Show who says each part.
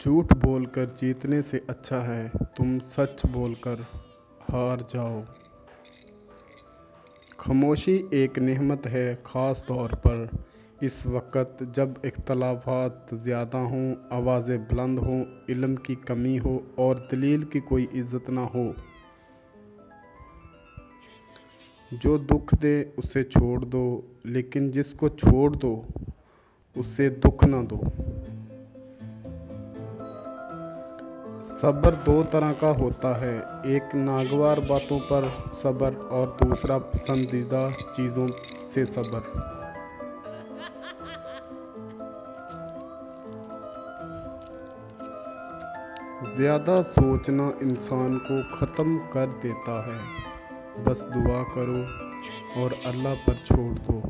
Speaker 1: झूठ बोलकर जीतने से अच्छा है तुम सच बोलकर हार जाओ। खामोशी एक नेमत है, ख़ास तौर पर इस वक्त जब इख्तलाफात ज़्यादा हों, आवाज़ें बुलंद हों, इल्म की कमी हो और दलील की कोई इज़्ज़त ना हो। जो दुख दे उसे छोड़ दो, लेकिन जिसको छोड़ दो उसे दुख ना दो। सब्र दो तरह का होता है, एक नागवार बातों पर सब्र और दूसरा पसंदीदा चीज़ों से सब्र। ज़्यादा सोचना इंसान को ख़त्म कर देता है। बस दुआ करो और अल्लाह पर छोड़ दो।